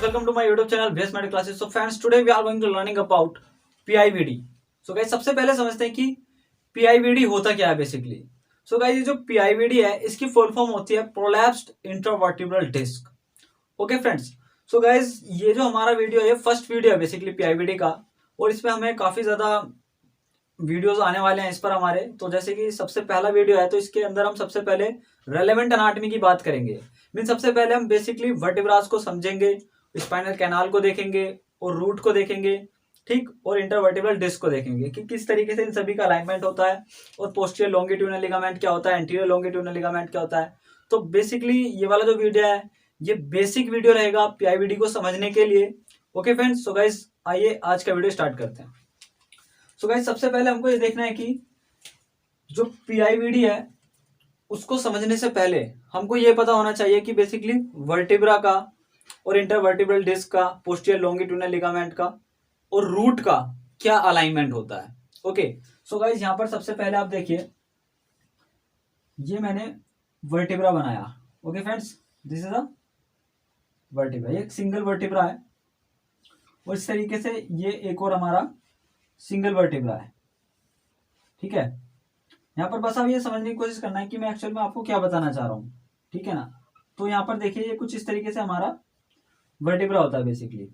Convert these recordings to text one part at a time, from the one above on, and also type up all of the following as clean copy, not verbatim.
guys, welcome to my YouTube channel Base Medical Classes. So friends, today we are going to learning about PIVD. So guys, सबसे पहले समझते हैं कि PIVD होता क्या है बेसिकली. So guys, ये जो PIVD है इसकी फुल फॉर्म होती है prolapsed intervertebral disc. Okay friends, so guys ये जो हमारा वीडियो है फर्स्ट वीडियो है बेसिकली PIVD का, और इसमें हमें काफी ज्यादा वीडियोस आने वाले हैं इस पर हमारे. तो जैसे कि सबसे पहला वीडियो है तो इसके अंदर हम सबसे पहले रेलेवेंट अनाटमी की बात करेंगे. मीन सबसे पहले हम बेसिकली वर्टिब्रास को समझेंगे, स्पाइनल कैनाल को देखेंगे और रूट को देखेंगे, ठीक, और इंटरवर्टिब्रल डिस्क को देखेंगे कि किस तरीके से इन सभी का अलाइनमेंट होता है, और पोस्टीरियर लॉन्गिट्यूडिनल लिगामेंट क्या होता है, एंटीरियर लॉन्गिट्यूडिनल लिगामेंट क्या होता है. तो बेसिकली ये वाला जो वीडियो है ये बेसिक वीडियो रहेगा PIVD को समझने के लिए. ओके फ्रेंड्स, सो गाइज आइए आज का वीडियो स्टार्ट करते हैं. सो गाइज सबसे पहले हमको ये देखना है कि जो PIVD है उसको समझने से पहले हमको ये पता होना चाहिए कि बेसिकली वर्टिब्रा का और इंटरवर्टिब्रल डिस्क का, पोस्टीरियर लॉन्गिट्यूडिनल लिगामेंट का और रूट का क्या अलाइनमेंट होता है. ओके, सो गाइज यहाँ पर सबसे पहले आप देखिए, ये मैंने वर्टिब्रा बनाया. Okay friends, this is a vertebra, ये एक सिंगल वर्टिब्रा है, और इस तरीके से ये एक और हमारा सिंगल वर्टिब्रा है. ठीक है, यहाँ पर बस आप ये समझने की कोशिश करना है कि मैं एक्चुअल में आपको क्या बताना चाह रहा हूँ. ठीक है ना. तो यहाँ पर देखिए ये कुछ इस तरीके से हमारा वर्टिब्रा होता है बेसिकली.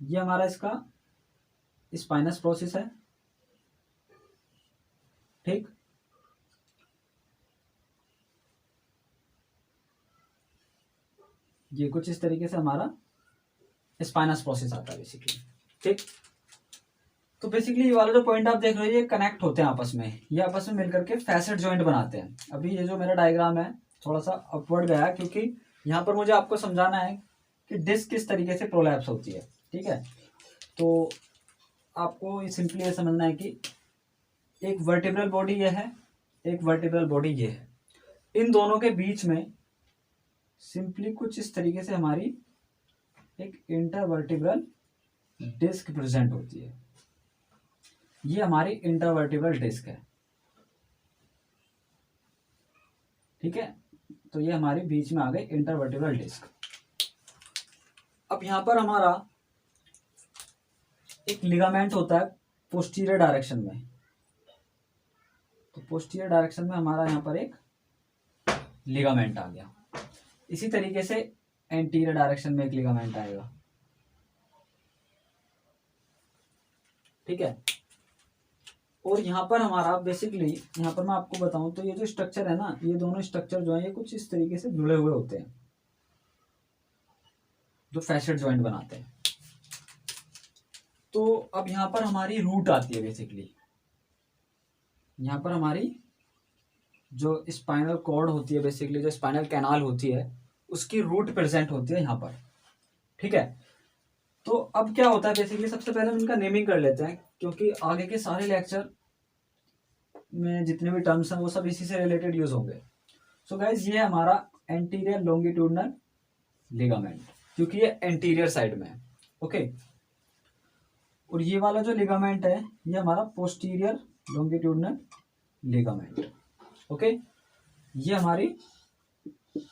ये हमारा इसका स्पाइनस प्रोसेस है. ठीक, ये कुछ इस तरीके से हमारा स्पाइनस प्रोसेस आता है बेसिकली. ठीक, तो बेसिकली ये वाला जो पॉइंट आप देख रहे हो ये कनेक्ट होते हैं आपस में, ये आपस में मिलकर के फैसेट जॉइंट बनाते हैं. अभी ये जो मेरा डायग्राम है थोड़ा सा अपवर्ड गया है क्योंकि यहाँ पर मुझे आपको समझाना है कि डिस्क किस तरीके से प्रोलैप्स होती है. ठीक है, तो आपको सिंपली ये समझना है कि एक वर्टिब्रल बॉडी ये है, एक वर्टिब्रल बॉडी ये है. इन दोनों के बीच में सिंपली कुछ इस तरीके से हमारी एक इंटरवर्टिब्रल डिस्क प्रेजेंट होती है. ये हमारी इंटरवर्टिब्रल डिस्क है. ठीक है, तो ये हमारे बीच में आ गई इंटरवर्टिब्रल डिस्क. अब यहां पर हमारा एक लिगामेंट होता है पोस्टीरियर डायरेक्शन में. तो पोस्टीरियर डायरेक्शन में हमारा यहां पर एक लिगामेंट आ गया. इसी तरीके से एंटीरियर डायरेक्शन में एक लिगामेंट आएगा. ठीक है, और यहाँ पर हमारा बेसिकली, यहाँ पर मैं आपको बताऊं तो ये जो स्ट्रक्चर है ना, ये दोनों स्ट्रक्चर जो है ये कुछ इस तरीके से जुड़े हुए होते हैं जो फैसेट जॉइंट बनाते हैं. तो अब यहाँ पर हमारी रूट आती है बेसिकली. यहाँ पर हमारी जो स्पाइनल कॉर्ड होती है बेसिकली, जो स्पाइनल कैनाल होती है उसकी रूट प्रेजेंट होती है यहाँ पर. ठीक है, तो अब क्या होता है बेसिकली, सबसे पहले हम इनका नेमिंग कर लेते हैं क्योंकि आगे के सारे लेक्चर में जितने भी टर्म्स हैं वो सब इसी से रिलेटेड यूज होंगे. सो गाइज ये हमारा एंटीरियर लॉन्गिट्यूडिनल लिगामेंट, क्योंकि ये एंटीरियर साइड में है. ओके, और ये वाला जो लिगामेंट है ये हमारा पोस्टीरियर लॉन्गिट्यूडिनल लिगामेंट. ओके, ये हमारी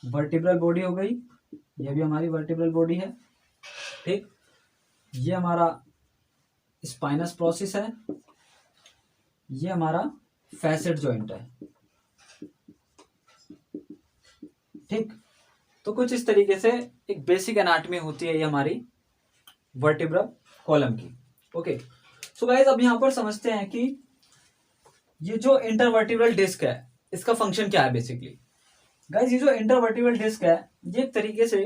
वर्टिब्रल बॉडी हो गई, ये भी हमारी वर्टिब्रल बॉडी है. ठीक, ये हमारा स्पाइनस प्रोसेस है, ये हमारा फैसेट जॉइंट है. ठीक, तो कुछ इस तरीके से एक बेसिक एनाटमी होती है ये हमारी वर्टिब्रल कॉलम की. ओके, सो गाइस अब यहां पर समझते हैं कि ये जो इंटरवर्टिब्रल डिस्क है इसका फंक्शन क्या है बेसिकली. गाइस ये जो इंटरवर्टिब्रल डिस्क है ये एक तरीके से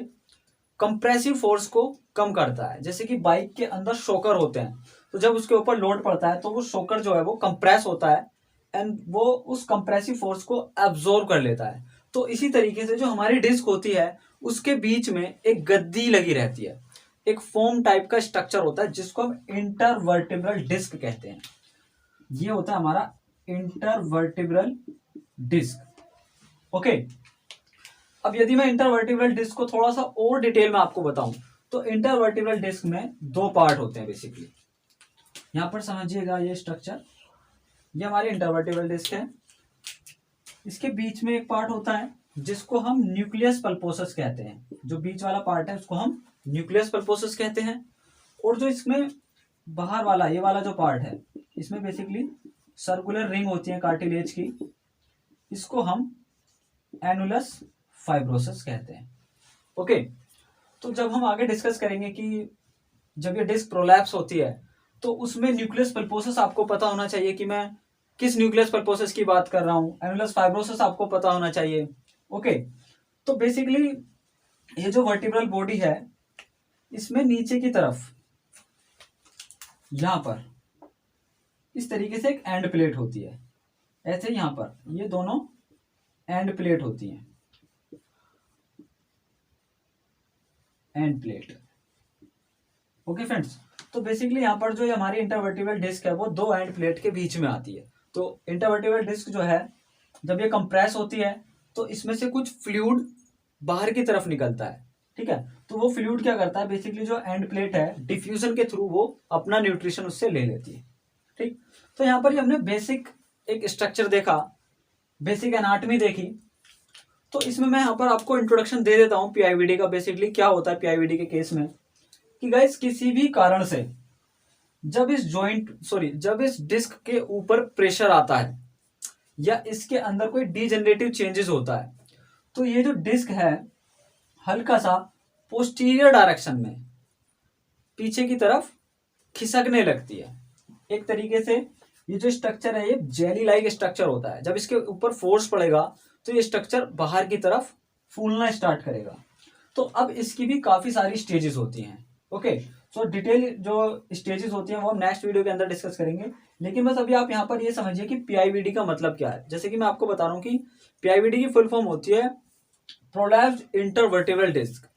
कंप्रेसिव फोर्स को कम करता है. जैसे कि बाइक के अंदर शॉकर होते हैं, तो जब उसके ऊपर लोड पड़ता है तो वो शॉकर जो है वो कंप्रेस होता है एंड वो उस कंप्रेसिव फोर्स को एब्जॉर्ब कर लेता है. तो इसी तरीके से जो हमारी डिस्क होती है उसके बीच में एक गद्दी लगी रहती है, एक फोम टाइप का स्ट्रक्चर होता है जिसको हम इंटरवर्टिब्रल डिस्क कहते हैं. ये होता है हमारा इंटरवर्टिब्रल डिस्क. ओके, अब यदि मैं इंटरवर्टिब्रल डिस्क को थोड़ा सा और डिटेल में आपको बताऊं तो इंटरवर्टिब्रल डिस्क में दो पार्ट होते हैं बेसिकली. यहां पर समझिएगा ये स्ट्रक्चर, ये हमारी इंटरवर्टिब्रल डिस्क है. इसके बीच में एक पार्ट होता है जिसको हम न्यूक्लियस पल्पोसस कहते हैं। जो बीच वाला पार्ट है उसको हम न्यूक्लियस पल्पोसस कहते हैं। और जो इसमें बाहर वाला ये वाला जो पार्ट है, इसमें बेसिकली सर्कुलर रिंग होती है कार्टिलेज की, इसको हम एनुलस फाइब्रोसस कहते हैं। ओके, तो जब हम आगे डिस्कस करेंगे कि जब ये डिस्क प्रोलैप्स होती है तो उसमें न्यूक्लियस पल्पोसस आपको पता होना चाहिए कि मैं किस न्यूक्लियस पल्पोसस की बात कर रहा हूँ। एनुलस फाइब्रोसस आपको पता होना चाहिए। ओके, तो बेसिकली ये जो वर्टिब्रल बॉडी है इसमें नीचे की तरफ यहां पर इस तरीके से एक एंड प्लेट होती है। ऐसे यहां पर ये दोनों एंड प्लेट होती हैं, एंड प्लेट। ओके फ्रेंड्स, तो बेसिकली यहाँ पर जो हमारी इंटरवर्टिब्रल डिस्क है वो दो एंड प्लेट के बीच में आती है। तो इंटरवर्टिब्रल डिस्क जो है जब ये कंप्रेस होती है तो इसमें से कुछ फ्लूइड बाहर की तरफ निकलता है। ठीक है, तो वो फ्लूइड क्या करता है, बेसिकली जो एंड प्लेट है डिफ्यूजन के थ्रू वो अपना न्यूट्रिशन उससे ले लेती है। ठीक, तो यहाँ पर हमने बेसिक एक स्ट्रक्चर देखा, बेसिक एनाटॉमी देखी। तो इसमें मैं यहाँ पर आपको इंट्रोडक्शन दे देता हूँ पीआईवीडी का। बेसिकली क्या होता है पीआईवीडी के केस में कि गाइस किसी भी कारण से जब इस डिस्क के ऊपर प्रेशर आता है या इसके अंदर कोई डीजेनरेटिव चेंजेस होता है तो ये जो डिस्क है हल्का सा पोस्टीरियर डायरेक्शन में पीछे की तरफ खिसकने लगती है। एक तरीके से ये जो स्ट्रक्चर है ये जेली लाइक स्ट्रक्चर होता है। जब इसके ऊपर फोर्स पड़ेगा तो ये स्ट्रक्चर बाहर की तरफ फूलना स्टार्ट करेगा। तो अब इसकी भी काफी सारी स्टेजेस होती हैं। ओके, सो डिटेल जो स्टेजेस होती हैं वो हम नेक्स्ट वीडियो के अंदर डिस्कस करेंगे। लेकिन बस अभी आप यहाँ पर ये समझिए कि पीआईवीडी का मतलब क्या है। जैसे कि मैं आपको बता रहा हूँ कि पीआईवीडी की फुल फॉर्म होती है प्रोलैप्स्ड इंटरवर्टिब्रल डिस्क।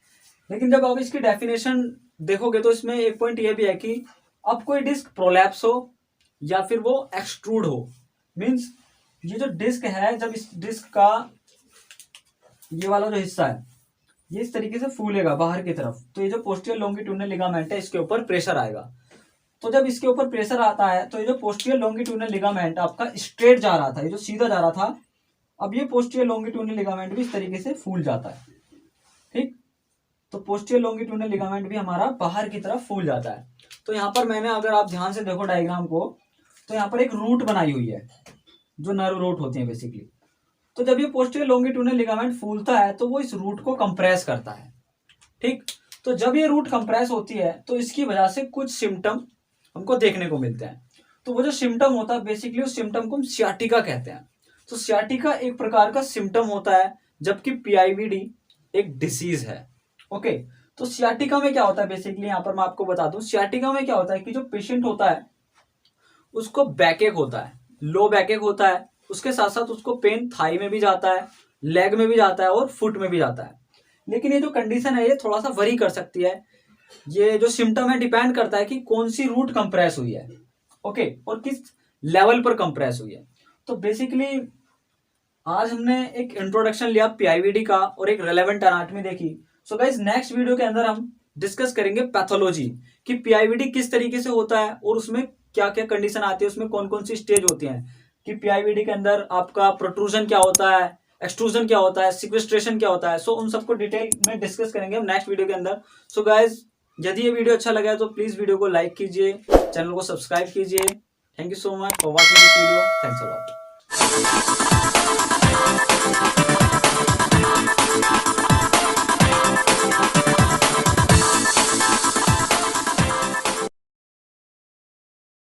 लेकिन जब आप इसकी डेफिनेशन देखोगे तो इसमें एक पॉइंट ये भी है कि अब कोई डिस्क प्रोलैप्स हो या फिर वो एक्सट्रूड हो, मीन्स ये जो डिस्क है जब इस डिस्क का ये वाला जो हिस्सा है ये इस तरीके से फूलेगा बाहर की तरफ, तो ये जो पोस्टीरियर लॉन्गिट्यूडिनल लिगामेंट है इसके ऊपर प्रेशर आएगा। तो जब इसके ऊपर प्रेशर आता है तो ये जो पोस्टीरियर लॉन्गिट्यूडिनल लिगामेंट आपका स्ट्रेट जा रहा था, ये जो सीधा जा रहा था, अब ये पोस्टीरियर लॉन्गिट्यूडिनल लिगामेंट भी इस तरीके से फूल जाता है। ठीक, तो पोस्टीरियर लॉन्गिट्यूडिनल लिगामेंट भी हमारा बाहर की तरफ फूल जाता है। तो यहाँ पर मैंने, अगर आप ध्यान से देखो डायग्राम को, तो यहाँ पर एक रूट बनाई हुई है जो नर्व रूट होती है बेसिकली। तो जब ये पोस्टीरियर लॉन्गिट्यूडिनल लिगामेंट फूलता है तो वो इस रूट को कंप्रेस करता है। ठीक, तो जब ये रूट कंप्रेस होती है तो इसकी वजह से कुछ सिम्टम हमको देखने को मिलते हैं। तो वो जो सिम्टम होता है बेसिकली उस सिम्टम को हम सियाटिका कहते हैं। तो सियाटिका एक प्रकार का सिम्टम होता है जबकि पीआईवीडी एक डिसीज है। ओके, तो सियाटिका में क्या होता है बेसिकली, यहाँ पर मैं आपको बता दूं, सियाटिका में क्या होता है कि जो पेशेंट होता है उसको बैकएक होता है, लो बैकएक होता है, उसके साथ साथ उसको पेन थाई में भी जाता है, लेग में भी जाता है और फुट में भी जाता है। लेकिन ये जो कंडीशन है ये थोड़ा सा वरी कर सकती है। ये जो सिम्टम है डिपेंड करता है कि कौन सी रूट कंप्रेस हुई है, ओके, और किस लेवल पर कंप्रेस हुई है। तो बेसिकली आज हमने एक इंट्रोडक्शन लिया पीआईवीडी का और एक रेलेवेंट एनाटॉमी देखी। सो गाइस नेक्स्ट वीडियो के अंदर हम डिस्कस करेंगे पैथोलॉजी कि पीआईवीडी किस तरीके से होता है और उसमें क्या क्या कंडीशन आती है, उसमें कौन कौन सी स्टेज होती हैं, कि पीआईवीडी के अंदर आपका प्रोट्रूजन क्या होता है, एक्सट्रूजन क्या होता है, सिक्वेस्ट्रेशन क्या होता है। सो उन सबको डिटेल में डिस्कस करेंगे हम नेक्स्ट वीडियो के अंदर। सो गाइस यदि ये वीडियो अच्छा लगा है तो प्लीज वीडियो को लाइक कीजिए, चैनल को सब्सक्राइब कीजिए। Thank you so much for watching this video. Thanks a lot.